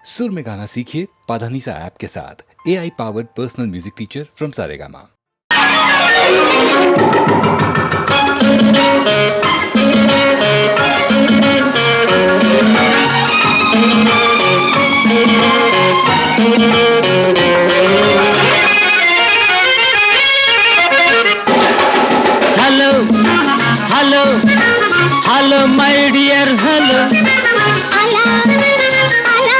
सुर में गाना सीखिए पाधानीसा ऐप के साथ। AI powered personal music teacher from Saregama. Hello hello hello my dear hello అలా అలా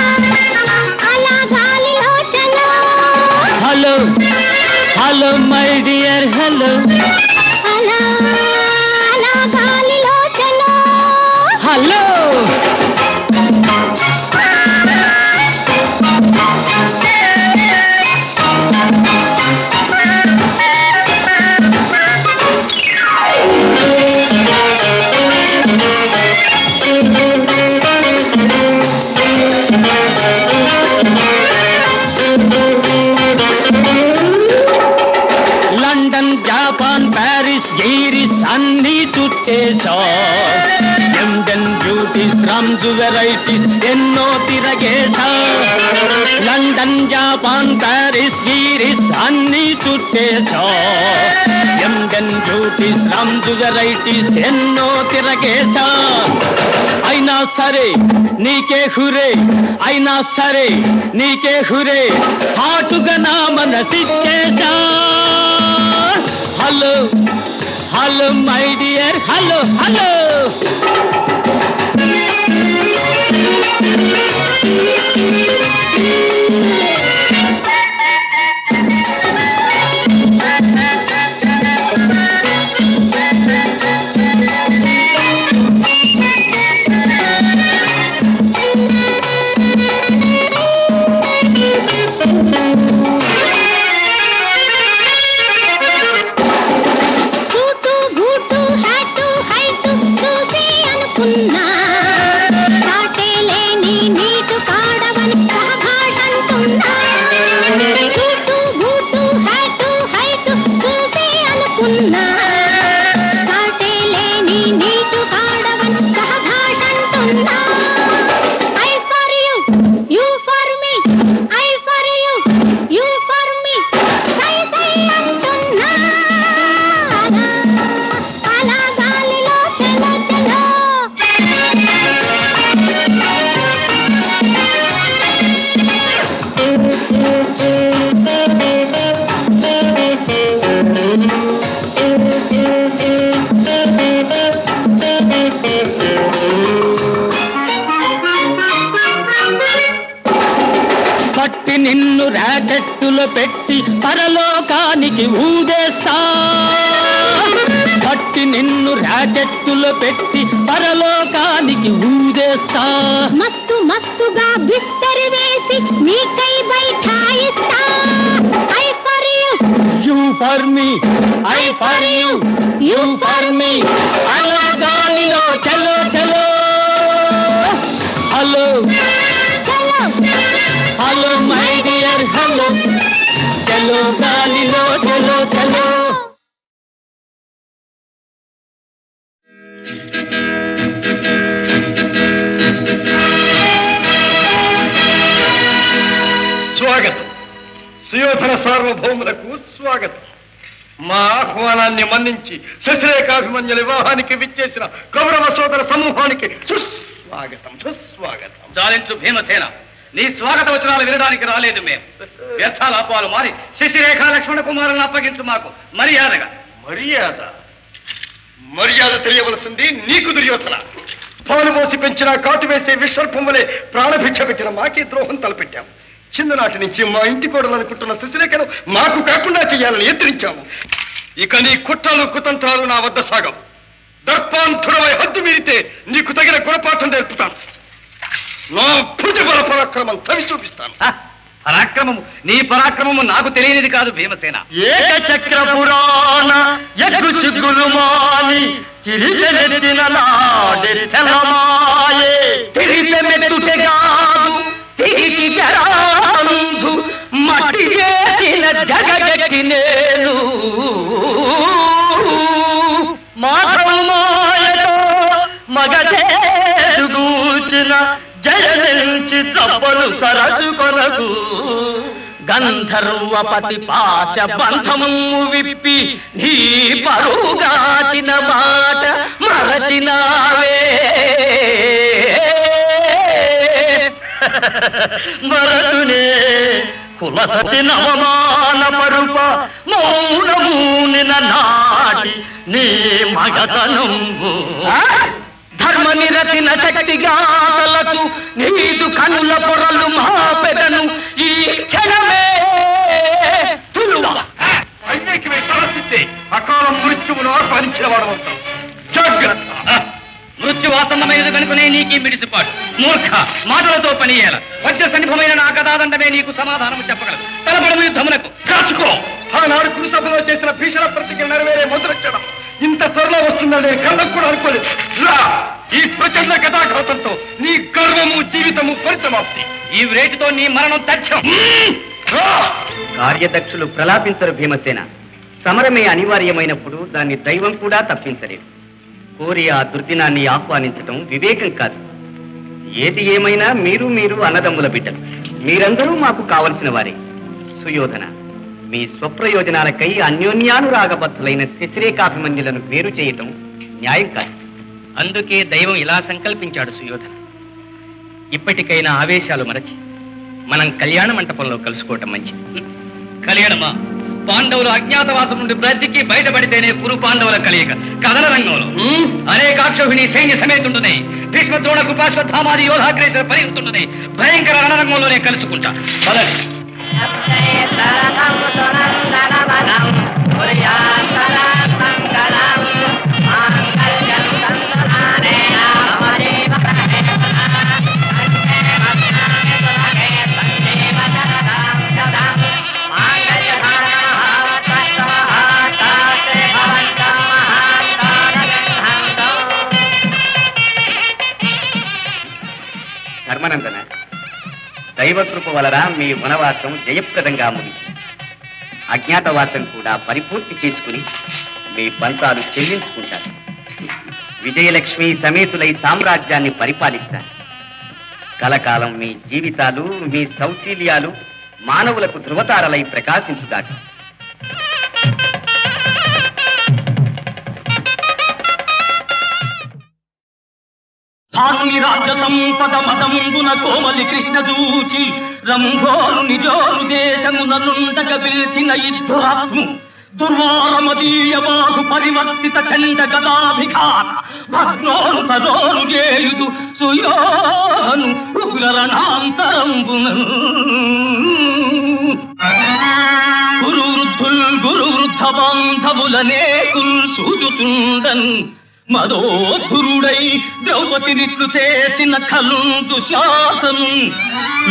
అలా గాలిలో చలో hello hello my dear hello అలా అలా గాలిలో చలో hello London Japan Paris Greece అన్ని చుట్టేశా ఎండెన్ బ్యూటీస్ రమ్స్ వెరైటీస్ ఎన్నో తిరగేశా లండన్ జపాన్ ప్యారిస్ గిరిస్ అన్ని చుట్టేశా ఎండెన్ బ్యూటీస్ రమ్స్ వెరైటీస్ ఎన్నో తిరగేశా అయినా సరే నీకే హురే అయినా సరే నీకే హురే హాటుగా నా మనసిచ్చేశా hello hello my dear hello hello suit boot hat height చూసి అనుకున్నా సాటే లేని నీటు కాడవని సహభాషంటున్నా సూటు బూటు హ్యాటు హైటు చూసి అనుకున్నా సాటే లేని నీటు కాడవని సహభాషంటున్నా I for you for me I for you for me సై సై అంటున్నా అలా అలా గాలిలో చలో చలో పట్టి నిన్ను రాకెట్టులో పెట్టి పరలోకానికి ఊదేస్తా పట్టి నిన్ను రాకెట్టులో పెట్టి పరలోకానికి ఊదేస్తా మస్తు మస్తుగా బిస్తరి వేసి నీకై బైఠాయిస్తా I for you for me I for you for me అలా గాలిలో చలో చలో హలో చలో హలో మై డియర్ హలో చలో గాలిలో చలో చలో స్వాగతం సుయోధన సార్వభౌములకు స్వాగతం. మా ఆహ్వానాన్ని మన్నించి శశిరేఖాభిమన్యుల వివాహానికి విచ్చేసిన కౌరవ సోదర సమూహానికి సుస్వాగతం సుస్వాగతం. జాలించు భీమసేన, నీ స్వాగత వచనాలు వినడానికి రాలేదు మేము. వ్యర్థాలాపాలు మారి శశిరేఖ లక్ష్మణ కుమారులను అప్పగించు మాకు మర్యాదగా. మర్యాద మర్యాద తెలియవలసింది నీకు దుర్యోధన. పాలు పోసి పెంచిన కాటు వేసే విశ్వర్పములే ప్రాణభిక్ష పెట్టిన మాకే ద్రోహం తలపెట్టాము. చిన్ననాటి నుంచి మా ఇంటి కోడలనుకుంటున్న శశిరేఖను మాకు కాకుండా చెయ్యాలని ఎత్తిరించాము. ఇక నీ కుట్రలు కుతంత్రాలు నా వద్ద సాగం. దర్పాంతురమై హద్దు మీరితే నీకు తగిన గుణపాఠం నేర్పుతాను. నా భుజబల పరాక్రమం తవి చూపిస్తాను. పరాక్రమము, నీ పరాక్రమము నాకు తెలియనిది కాదు భీమసేన. ఏక చక్ర పురాణ యగ్గు సిగ్గులు మాని చిరిచెనెత్తిన నాడెరి తెలమాయే తిరిగి మెత్తుటెగాదు తిరిగి జరాంధు మట్టి చేసిన జగగట్టి నేను మాధవమాయలో మగధేరుగూచిన జయ నుంచి పలు సరసు కొరకు గంధర్వపతి పాశ బంధము విప్పి నీ పరుగాచిన మాట మరచినావే మరటునే కులసతి నవమాన పరుప మౌనమూనిన నాటి నీ మగతనంబు ధర్మ నిరతిన శక్తిగాతలకు నీదు కనుల పొరలు మా పెదను ఈ క్షణమే అకాల మృత్యువును ఆహ్వానించిన వాడవుతాం. జాగ్రత్త. మృత్యువాసన్నమైనది కనుకనే నీకీ మిడిసిపాటు. మూర్ఖ, మాటలతో పనియేల. వజ్ర సన్నిభమైన నా కథాదండమే నీకు సమాధానం చెప్పగలదు. తలపడము యుద్ధమునకు. కాచుకో. ఆనాడు కురుసభలో చేసిన భీషణ ప్రతిజ్ఞ నెరవేరే మొదలక్షణం ఇంత త్వరలో వస్తుందని నేను కళ్ళకు కూడా అనుకోలేదు. రా, ఈ ప్రచండ కథాఘాతంతో నీ గర్వము జీవితము పరిసమాప్తి. ఈ రేటుతో నీ మరణం తథ్యం. కార్యదక్షులు ప్రలాపించరు భీమసేన. సమరమే అనివార్యమైనప్పుడు దాన్ని దైవం కూడా తప్పించలేదు. కోరి ఆ దుర్దినాన్ని ఆహ్వానించటం వివేకం కాదు. ఏది ఏమైనా మీరు అన్నదమ్ముల బిడ్డలు. మీరందరూ మాకు కావలసిన వారే. సుయోధన, మీ స్వప్రయోజనాలకై అన్యోన్యానురాగబద్ధులైన శశిరేఖాభిమన్యులను వేరు చేయటం న్యాయం కాదు. అందుకే దైవం ఇలా సంకల్పించాడు. సుయోధన, ఇప్పటికైనా ఆవేశాలు మరచి మనం కళ్యాణ మంటపంలో కలుసుకోవటం మంచిది. కళ్యాణమా? పాండవులు అజ్ఞాతవాసం నుండి బ్రతికి బయటపడితేనే కురు పాండవుల కలియక కథన రంగంలో అనేకాక్షోహిణి సైన్య సమేతుంటున్నాయి. భీష్మ ద్రోణ కృపాశ్వత్థామాది యోధాగ్రేసర పరిగెత్తుంటున్నాయి. భయంకర రణరంగంలోనే కలుసుకుంటా. బలని ధర్మనందన, దైవకృప వలన మీ వనవాసం జయప్రదంగా ముగిసింది. అజ్ఞాతవాసం కూడా పరిపూర్తి చేసుకుని మీ పంతాలు చెల్లించుకుంటారు. విజయలక్ష్మి సమేతులై సామ్రాజ్యాన్ని పరిపాలిస్తారు. కలకాలం మీ జీవితాలు, మీ సౌశీల్యాలు మానవులకు ధృవతారలై ప్రకాశించుగాక. భానుని రాజ్య సంపద మదంబున కోమలి కృష్ణ దూచి రంభోరు నిజోరు దేశముననుండగ పిలిచిన ఇద్దురాత్ము దుర్వారమదీయ బాహు పరివర్తిత చండ గదాభిఘాత భగ్నోరు తరోరు చేయుదు సుయోను ఉగ్రరణాంతరంబున గురు వృద్ధ బాంధవులనేకుల్ సూచుతుండన్ మదోధురుడై ద్రౌపదినిట్లు చేసిన కలుందు శాసను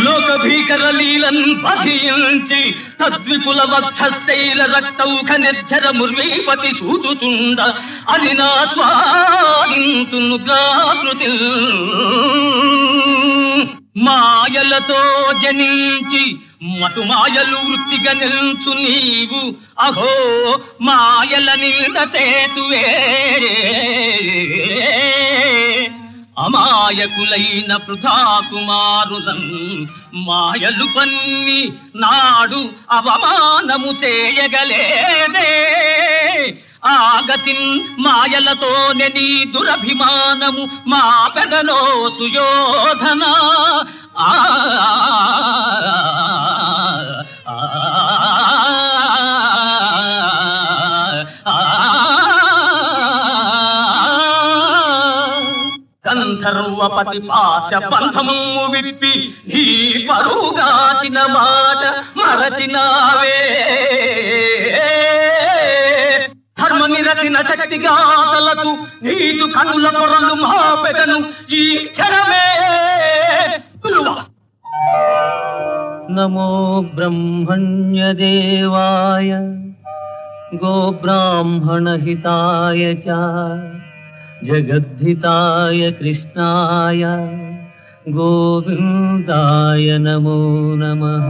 లోక భీకర లీలన్ పధించి తద్విపుల వక్షశైల రక్తౌఖ నిర్జర ముర్వీపతి సూచుతుండ అది నా స్వామింతును గాకృతి మాయలతో జనించి మటుమాయలు వృత్తిగా నిల్చు నీవు అహో మాయల నింద సేతువే అమాయకులైన పృథా కుమారులం మాయలు పన్ని నాడు అవమానము చేయగలేదే ఆగతిన్ మాయలతోనే నీ దురభిమానము మా పెదనో సుయోధన గంధర్వపతి పాశ బంధము విప్పి నీ పరుగాచిన మాట మరచినావే ధర్మ నిరతిన శక్తిగాతలకు నీదు కనుల పొరలు మా పెదను ఈ క్షణమే నమో బ్రహ్మణ్యదేవాయ గోబ్రాహ్మణహితాయ చ జగద్ధితాయ కృష్ణాయ గోవిందాయ నమో నమః.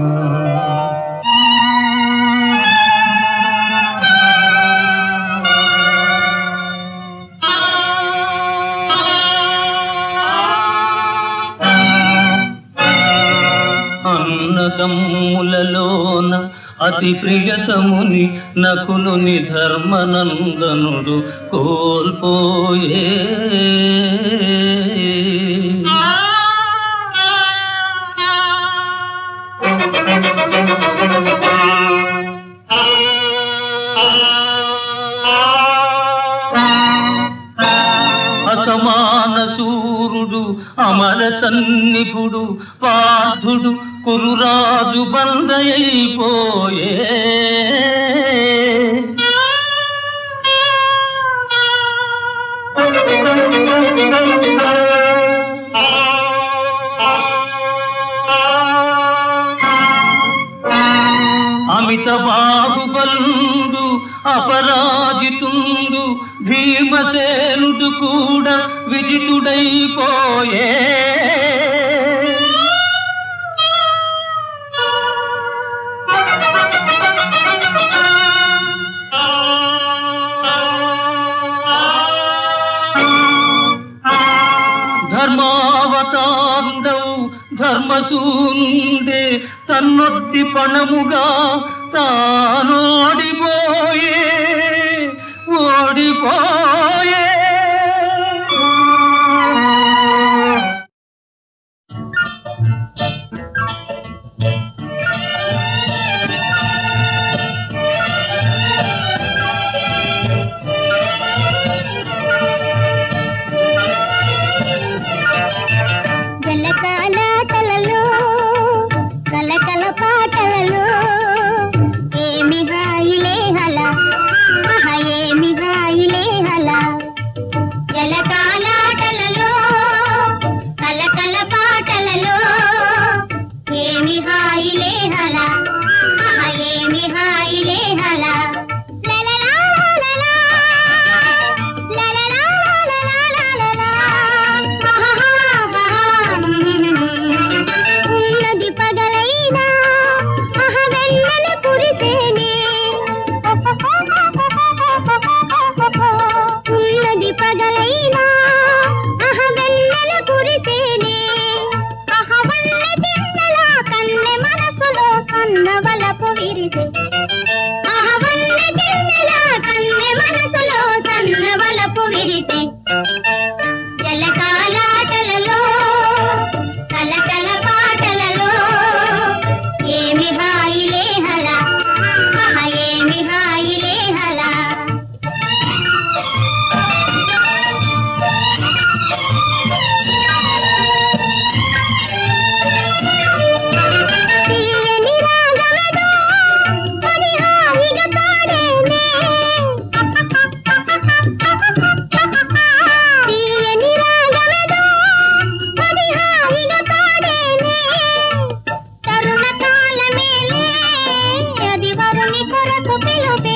అన్నదమ్ములలోన అతి ప్రియతముని నకులుని ధర్మనందనుడు కోల్పోయే. అసమాన సూరుడు అమర సన్నిపుడు పార్థుడు కురురాజు బందయైపోయే. అమిత బాహుబలుడు అపరాజితుండు భీమసేనుడు కూడా విజితుడైపోయే. ధర్మావతాండవు ధర్మసూండే తన్నొట్టి పణముగా తానోడిపోయే ఓడిపోయే. జలకాలాటలలో కలకల పాటలలో ఏమి హాయిలే హలా, ఆహా ఏమి హాయిలే హలా. జలకాలాటలలో కలకల పాటలలో ఏమి హాయిలే హలా, ఆహా ఏమి హాయిలే హలా. ఉన్నది పగలైనా అహవెన్నెల కురిసేనే, ఉన్నది పగలైనా అహవెన్నెల కురిసేనే. అహవన్న చిన్నల కన్నె మనసులో సన్నవలపు విరిసే, అహవన్న చిన్నల కన్నె మనసులో సన్నవలపు విరిసే. జలకాలాటలలో కలకల పాటలలో ఏమి హాయిలే హలా, ఆహా ఏమి హాయిలే హలా. తీయని రాగమేదో అది హాయిగా పాడేనే, తీయని రాగమేదో అది హాయిగా పాడేనే. తరుణ కాలమేలే అది వరుని కొరకు పిలుపే,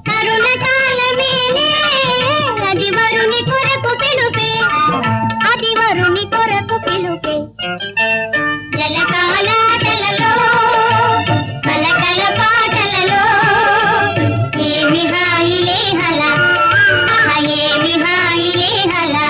తరుణ కాలమేలే అది వరుని కొరకు పిలుపే, అది వరుని కొరకు పిలుపే. జలకాలాటలలో కలకల పాటలలో ఏమి హాయిలే హలా, ఆహా ఏమి హాయిలే హలా.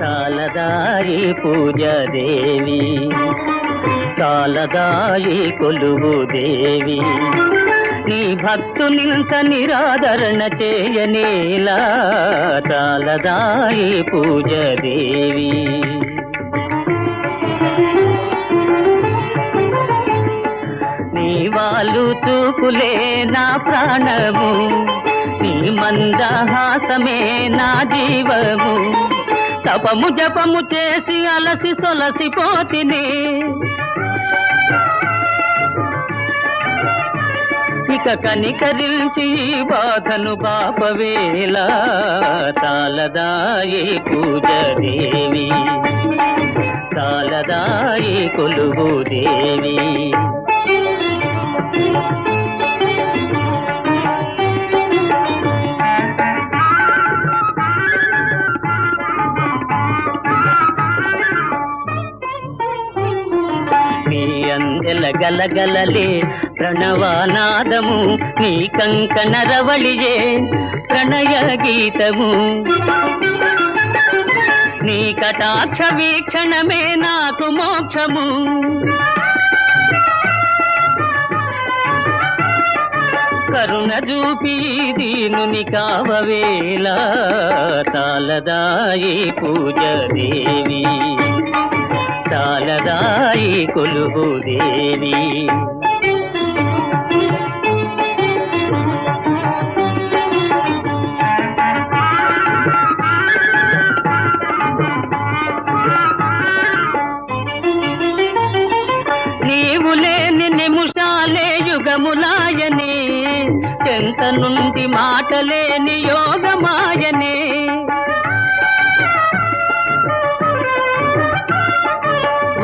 చాలదాయి పూజాదేవి, చాలదాయి కొలువు దేవి, నీ భక్తునింత నిరాదరణ చేయనేలా. చాలదాయి పూజాదేవి. నీ వాళ్ళు చూపులే నా ప్రాణము, నీ మందహాసమే నా జీవము. తపము జపము చేసి అలసి సొలసిపోతిని, ఇక కనికరించి ఈ బాధను బాపవేలా. చాలదాయి పూజ దేవి, చాలదాయి కొలువు దేవి. గలగలలే ప్రణవానాదము నీ కంకణ రవళియే ప్రణయ గీతము నీ కటాక్ష వీక్షణమే నాకు మోక్షము కరుణ చూపి దీనుని కావవేళ తాళదాయి పూజ దేవి తాళదాయి కొలువు దేవి నీవు లేని నిముషాలే యుగములాయనే చెంత నుండి మాటలేని యోగమాయనే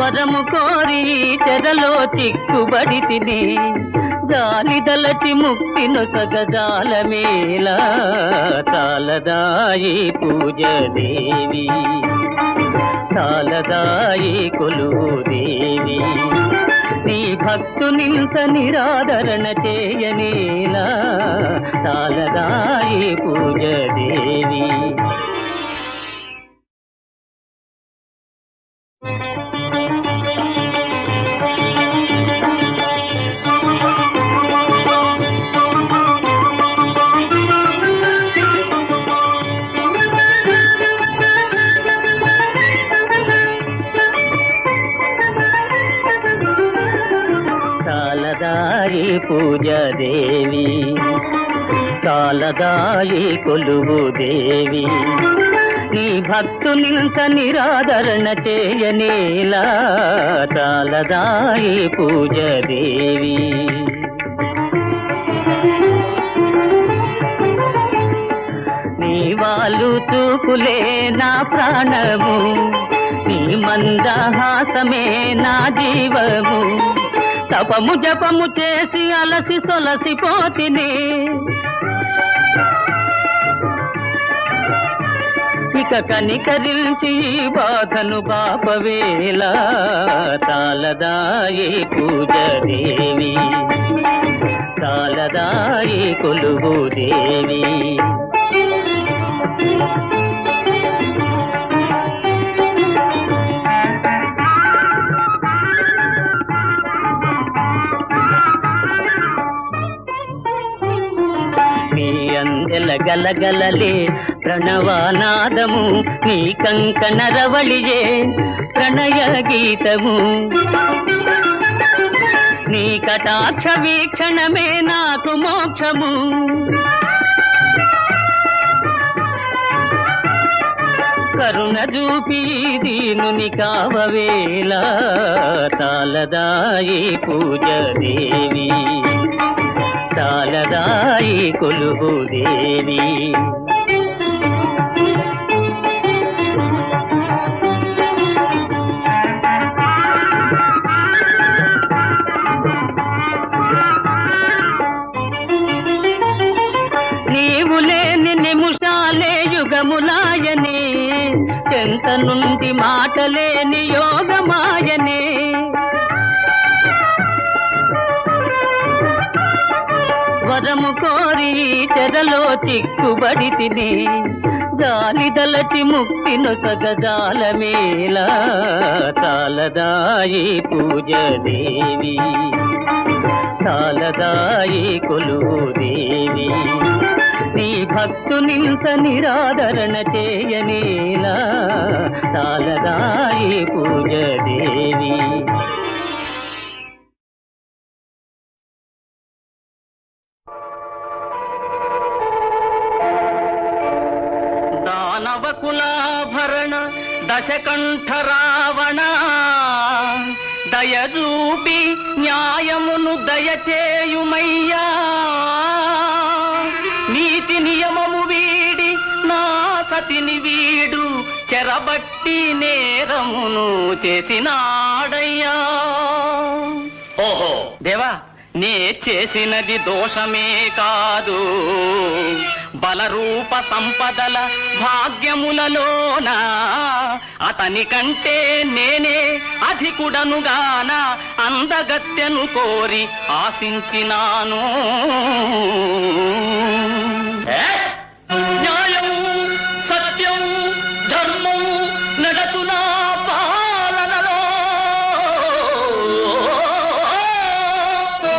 వరము కోరి చెరలో చిక్కుబడి తిని జాలిదలచి ముక్తి నొసగజాలమేలా తాళదాయి పూజ దేవి తాళదాయి కొలువు దేవి నీ భక్తునింత నిరాదరణ చేయనేలా తాళదాయి పూజ దేవి తాళదాయి పూజ దేవి తాళదాయి కొలువు దేవి నీ భక్తునింత నిరాదరణ చేయనేలా తాళదాయి పూజ దేవి నీ వాళ్ళు చూపులే నా ప్రాణము నీ మందహాసమే నా జీవము తపము జపము చేసి అలసి సొలసిపోతిని ఇక కనికరించి బాధను బాపవేళ తాళదాయి పూజ దేవి తాళదాయి కొలువు దేవి అందెల గలగలలే ప్రణవానాదము నీ కంకణ రవళియే ప్రణయ గీతము నీ కటాక్ష వీక్షణమే నాకు మోక్షము కరుణ చూపి దీనుని కావవేళ తాళదాయి పూజ దేవి తాళదాయి కొలువు దేవి నీవు లేని నిముషాలే యుగములాయనే చెంత నుండి మాటలేని యోగమాయనే వరము కోరి చెరలో చిక్కుబడి తిని జాలిదలచి ముక్తి నొసగజాలమేలా తాళదాయి పూజ దేవి తాళదాయి కొలువు దేవి నీ భక్తునింత నిరాదరణ చేయనేలా తాళదాయి పూజ దేవి దానవకులాభరణ దశకంఠ రావణ దయజూపి న్యాయమును దయచేయుమయ్యా నీతి నియమము వీడి నా సతిని వీడు చెరబట్టి నేరమును చేసినాడయ్యా ఓహో దేవా నే చేసినది దోషమే కాదు బలరూప సంపదల భాగ్యములలోన అతని కంటే నేనే అధికుడనుగాన అందగత్యను కోరి ఆశించినాను. న్యాయం సత్యం ధర్మం నడచునా పాలనలో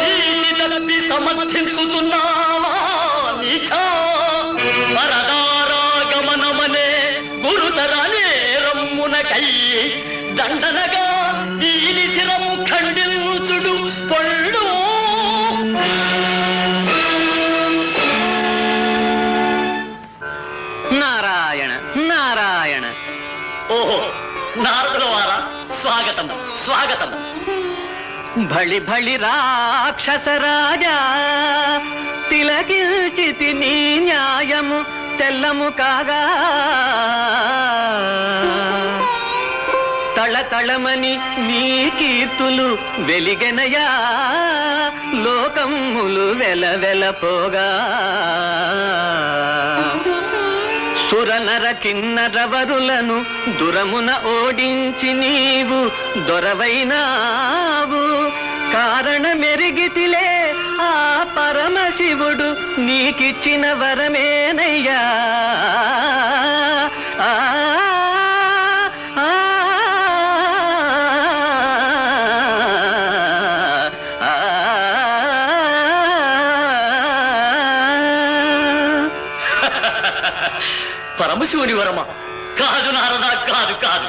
నీతి తప్పి సమర్థించుతున్నావా నీచా పరదారాగమనమనే గురుతర నేరమ్మునకై దండనగా దీని శిరము ఖండించుడు పొళ్ళు. నారాయణ నారాయణ. ఓహో నారదుల వారా, స్వాగతం స్వాగతం. భళి భళి రాక్షస రాజా తిలకిల్చితి నీ న్యాయము తెల్లము కాగా తళతళమని నీ కీర్తులు వెలిగెనయా లోకములు వెలవెలపోగా సురనర కిన్నరవరులను దురమున ఓడించి నీవు దొరవైనావు. కారణమెరిగితిలే ఆ పరమశివుడు నీకిచ్చిన వరమేనయ్యా. ఆ పరమశివుని వరమ కాదు నారదా, కాదు కాదు.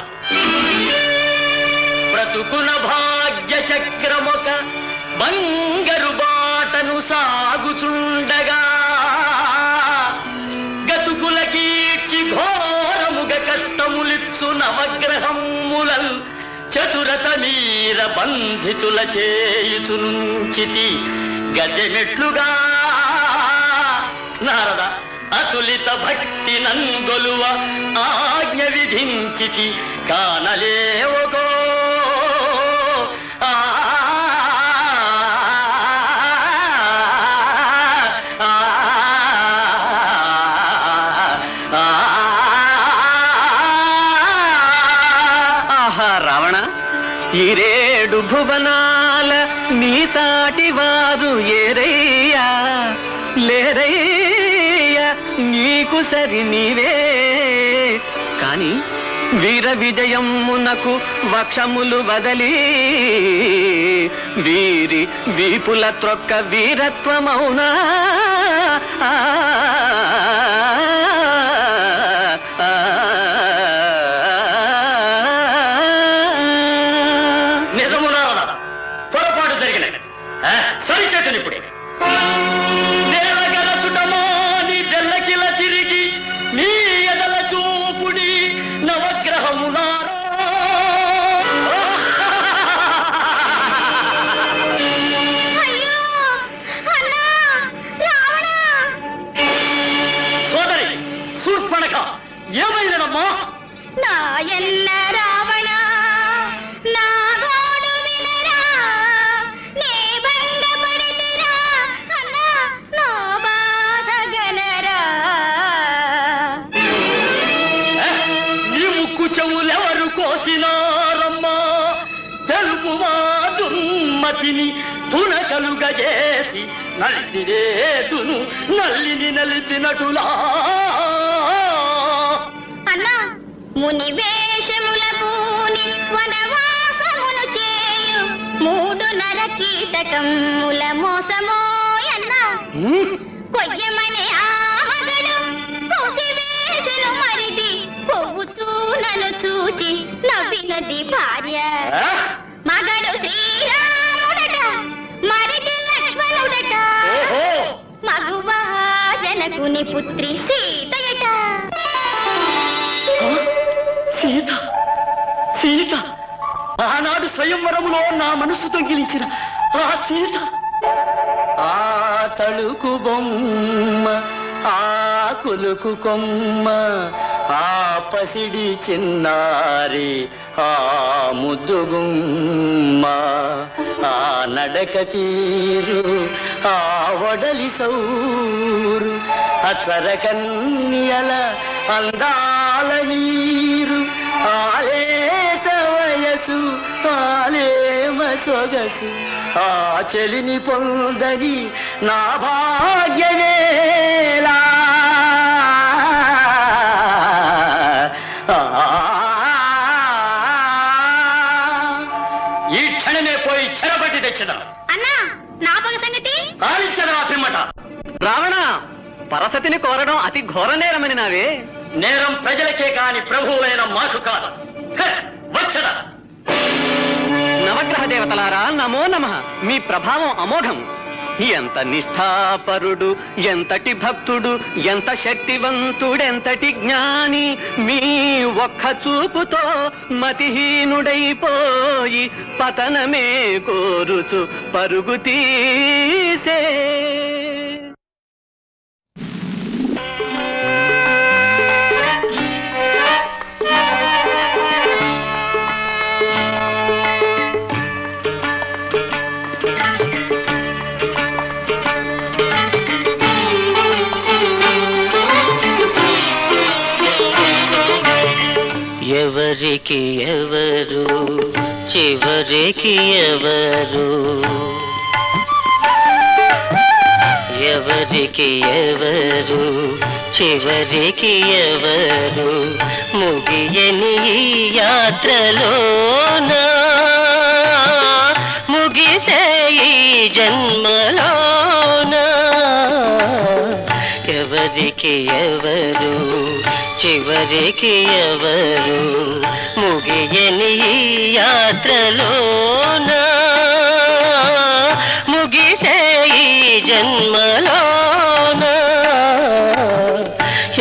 బ్రతుకున భాగ్య చక్రమొక బంగరు బాటను సాగుచుండగా గతుకుల కీర్చి ఘోరముగ కష్టములిచ్చు నవగ్రహములల్ చతురత మీర బంధితుల చేయుచునుంచితి గద్దెమెట్లుగా. నారద అతులిత భక్తి నంగొలువ ఆజ్ఞ విధించితి కానలేవగో. ఆహా రావణ, ఈ రేడు భువనాల నీ సాటి వారు ఏరయ్యా లేరయ్యా, నీకు సరి నీవే. కాని వీర విజయమునకు వక్షములు వదలి వీరి వీపుల త్రొక్క వీరత్వమౌనా. నిజమునా పొరపాటు జరిగిన సరిచేతను ఇప్పుడే నీ ఎదల చూపుడి నవగ్రహమునారా. సోదరి శూర్పణఖ, ఏమైనమ్మా? నాయన్న రావణ నా గోడు వినరా, నే భంగపడితిరా అన్నా నా బాధ గనరా. నీ ముక్కు చెవులెవరు కోసినారమ్మా? తెలుపుమా దుర్మతిని తునకలుగజేసి నలిపిరేతును నల్లిని నలిపినటులా. అన్నా ముని వేషముల పూని వనవాసమును చేయు మూడు నరకీటకముల మోసమోయన్నా. కొయ్యమనే ఆ మగడు కోసి వేసెను మరిది కొవ్వు చూనలు చూచి నవ్వినది భార్య. మగడు శ్రీరాముడట మరిది లక్ష్మణుడట, మగువా జనకుని పుత్రి సీతయట. సీత సీత, ఆనాడు స్వయంవరములో నా మనసు తొంగిలించిన ఆ సీత. ఆ తళుకు బొమ్మ ఆ కులుకు కొమ్మ ఆ పసిడి చిన్నారి ఆ ముద్దుగుమ్మ ఆ నడక తీరు ఆ వడలి సౌరు అచ్చర కన్యల అందాల నీరు ఆలేత వయసు ఆలేమ సొగసు ఆ చెలిని పొందని నా భాగ్యమేలా ఈ క్షణమే పోయి చెరబట్టి తెచ్చదా అన్నా నా పగ సంగతి కాలిచ్చదా పిమ్మట రావణ పరసతిని కోరడం అతి ఘోర నేరమని నావే. నేరం ప్రజలకే కాని ప్రభువులైన మాకు కాదు. వచ్చదా నవగ్రహ దేవతలారా నమో నమః. మీ ప్రభావం అమోఘం. ఎంత నిష్ఠాపరుడు, ఎంతటి భక్తుడు, ఎంత శక్తివంతుడెంతటి జ్ఞాని. మీ ఒక్క చూపుతో మతిహీనుడైపోయి పతనమే కోరుచు పరుగు తీసే. ఎవరికి ఎవరు చివరికి ఎవరు, ఎవరికి ఎవరు చివరికి ఎవరు, ముగియని ఈ యాత్రలోన ముగిసే ఈ జన్మలోన. ఎవరికి ఎవరు చివరికి ఎవరు, ముగియని ఈ యాత్రలోన ముగిసే ఈ జన్మలోన.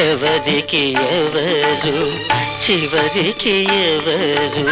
ఎవరికి ఎవరు చివరికి ఎవరు.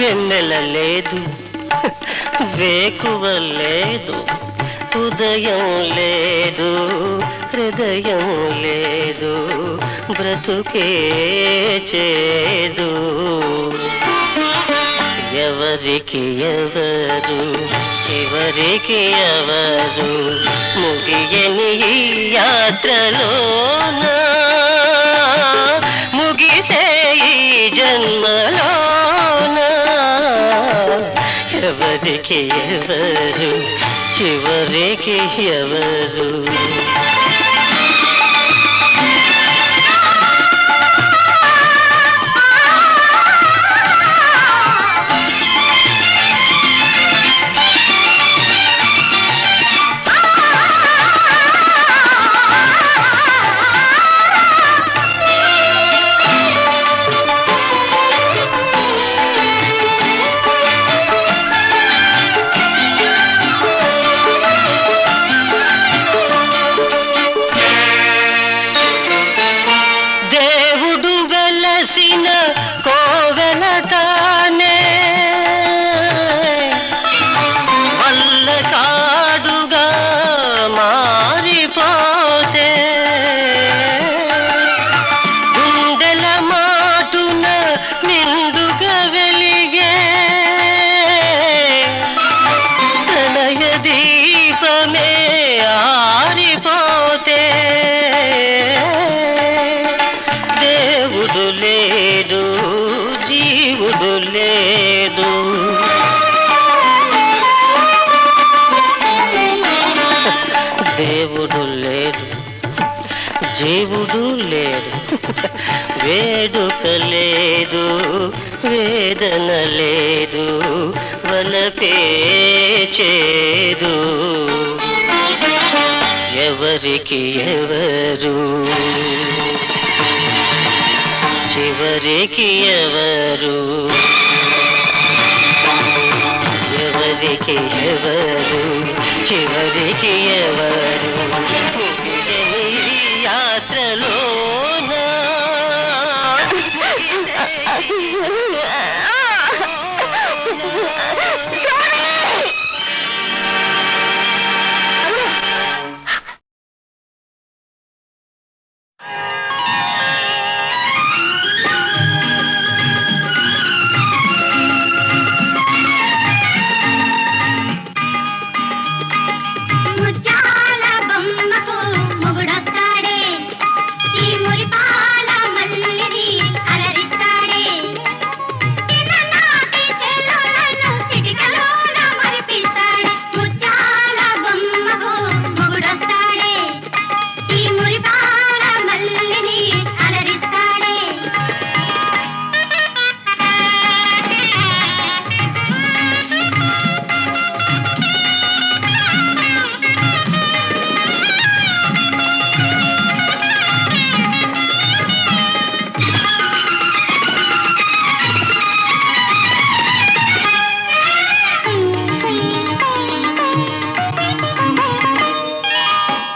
వెన్నెల లేదు వేకువ లేదు, ఉదయం లేదు హృదయం లేదు, బ్రతుకే చేదు. ఎవరికి ఎవరు చివరికి ఎవరు, ముగియని ఈ యాత్రలోన ముగిసే ఈ జన్మలోన. ఎవరికి ఎవరు చివరికి ఎవరు. దేవుడు లేడు, జీవుడు లేడు, వేడుక లేదు, వేదన లేదు, వలపే చేదు. ఎవరికి ఎవరు, చివరికి ఎవరు, ఎవరికి ఎవరు, చివరికి ఎవరు, ముగియని ఈ యాత్రలోన ముత్యాల బొమ్మకు మొగుడొస్తాడే, ఈ మురిపాల మల్లిని అలరిస్తాడే. చిన్ననాటి చెల్లులను చిటికలోన మరిపిస్తాడే. ముత్యాల బొమ్మకు మొగుడొస్తాడే, ఈ మురిపాల మల్లిని అలరిస్తాడే.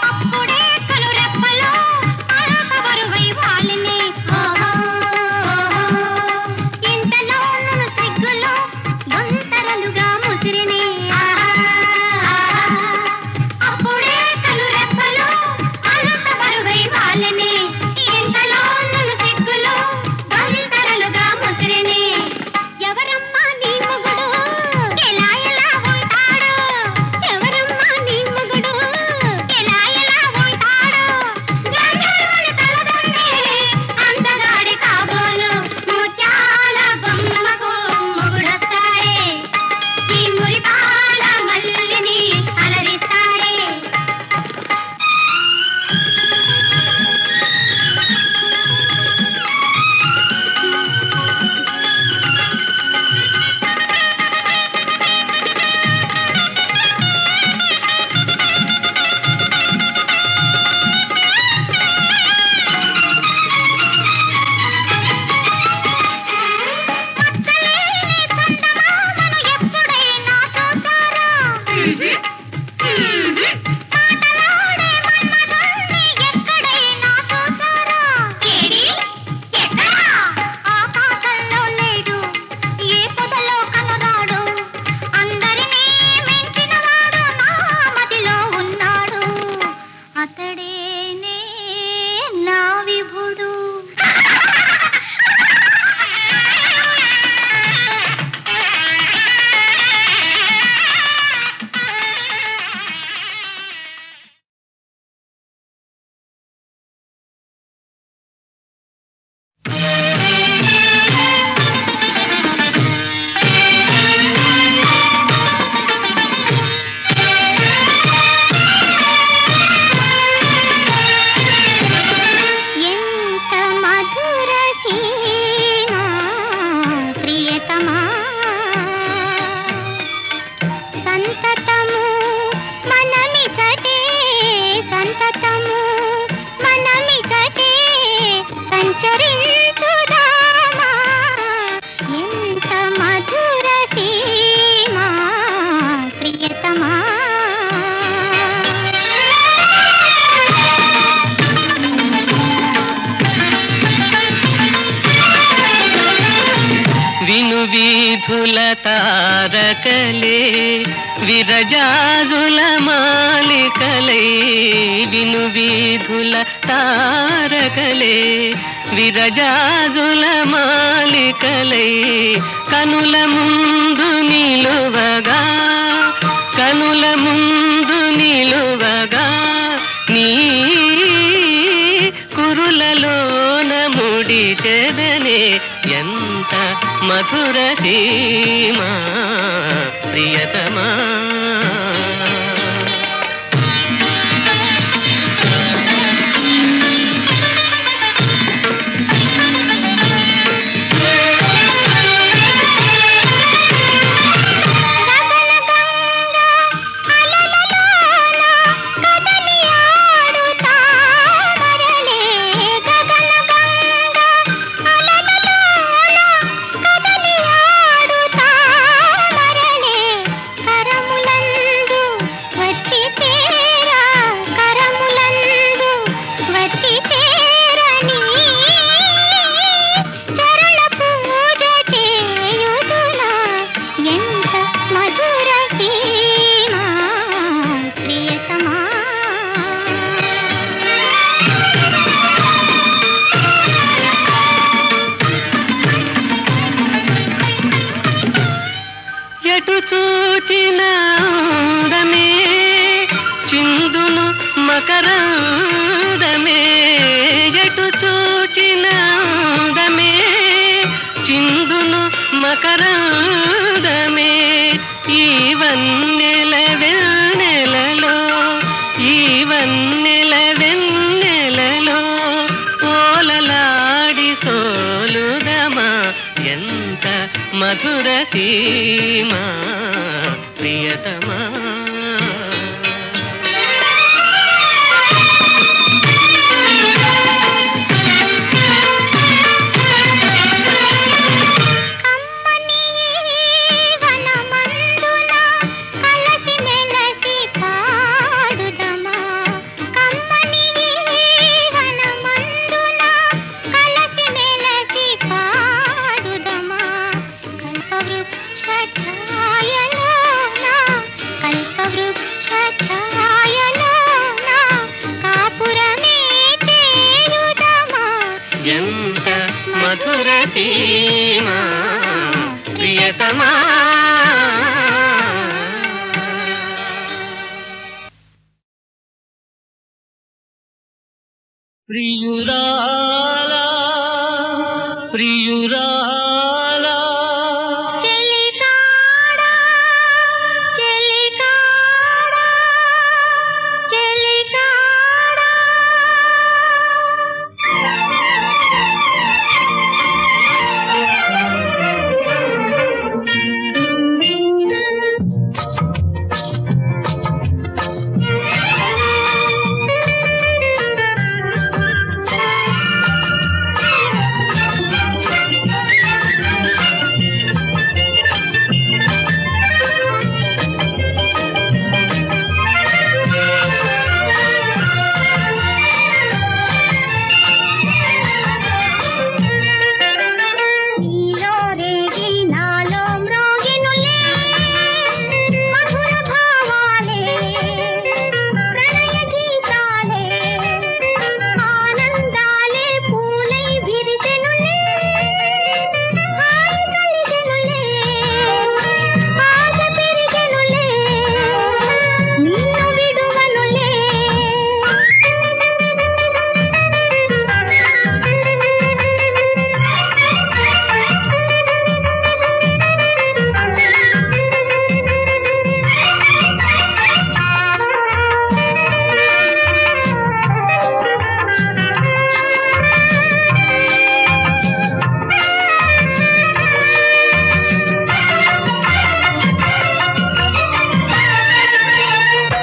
అప్పుడే కనురెప్పలో అరక బరువై వాలిని. ఇంతలో నన్ను సిగ్గులో వంతరలుగా ముసిరిని. అప్పుడే కనురెప్పలో అరక బరువై వాలిని. ఇంతలో నన్ను సిగ్గులో వంతరలుగా ముసిరిని. ఎవరమ్మా నీ మొగుడు, ఎలా ఎలా ఉంటాడు? ఎవరమ్మా నీ మొగుడు, ఎలా ఎలా ఉంటాడు? గంధర్వుడి తలదండి అందగాడి కాబోలు. ముత్యాల బొమ్మకు మొగుడొస్తాడే, ఈ మురిపాల మల్లిని అలరిస్తాడే. మచ్చలేని చందమామను ఎప్పుడైనా చూశారా? మాటలాడే మన్మధుణ్ణి ఎక్కడైనా చూశారా? ఏడి? ఎక్కడా? ఆకాశంలో లేడు, ఏ పొదలో కనురాడు. అందరినీ మించినవాడు నా మదిలో ఉన్నాడు. అతడేనే నా విభుడు. ఎంత మధుర సీమ ప్రియతమా, సంతతము మనమిచటే, సంతతము మనమిచటే సంచరించుదామా. ఎంత మధుర సీమ ప్రియతమా. విను వీధుల తారకలే, విరజాజుల మాలికలై. విను వీధుల తారకలే, విరజాజుల మాలికలై. కనుల ముందు నిలువగా, కనుల ముందు నిలువగా, నీ కురులలోన ముడి చెదనే. ఎంత మధుర సీమా ప్రియతమా. మకరందమే ఎటు చూచిన అందమే చిందును మకరందమే ఈ వన్నెల వెన్నెలలో ఈ వన్నెల వెన్నెలలో ఓలలాడి సోలుదమా ఎంత మధుర సీమా ప్రియతమా ఎంత మధుర సీమా ప్రియతమా ప్రియురాలా ప్రియురాలా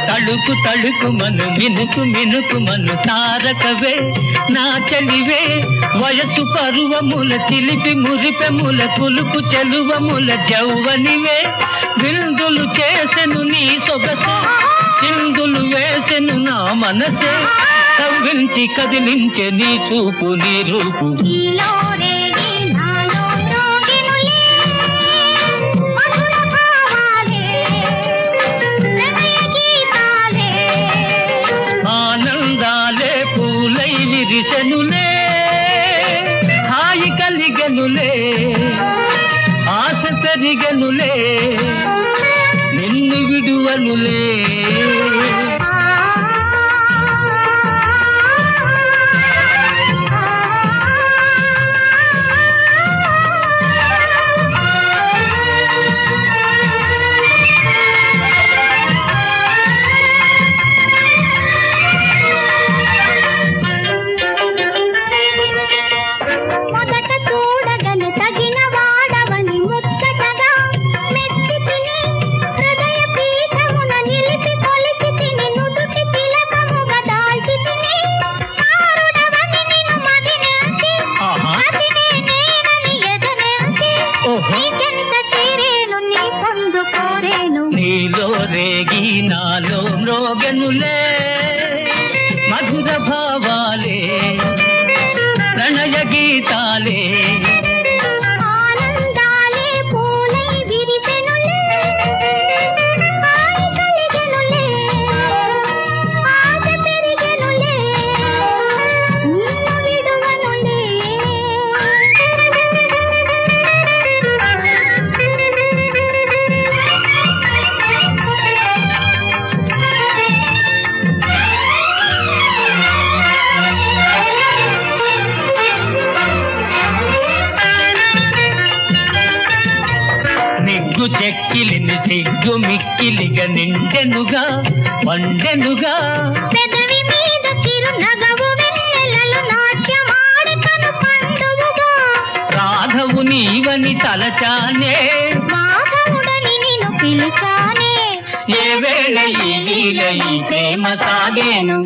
తళుకు తళుకు మను మినుకు మినుకు మను తారకవే నా చలివే వయసు పరువముల చిలిపి మురిపెముల కులుకు చెలువముల జౌవనివే విందులు చేసెను నీ సొగసే చిందులు వేసెను నా మనసే కవ్వించి కదిలించే నీ చూపు నీ రూపు ఆనందాలే పూలై విరిసెనులే హాయి కలిగెనులే ఆశ పెరిగెనులే నిన్ను విడువనులే నీలో రేగి నాలో మ్రోగెనులే మధుర భావాలే ప్రణయ గీతాలే మిక్కిలిగా నిండెనుగా పండెనుగా పెదవి మీద చిరునగవు వెన్నెలలు నాట్యమాడి కను పండువుగా రాధవు నీవని తలచానే మాధవుడని నిన్ను పిలిచానే ఏ వేళ ఈ లీల ఈ ప్రేమ సాగేను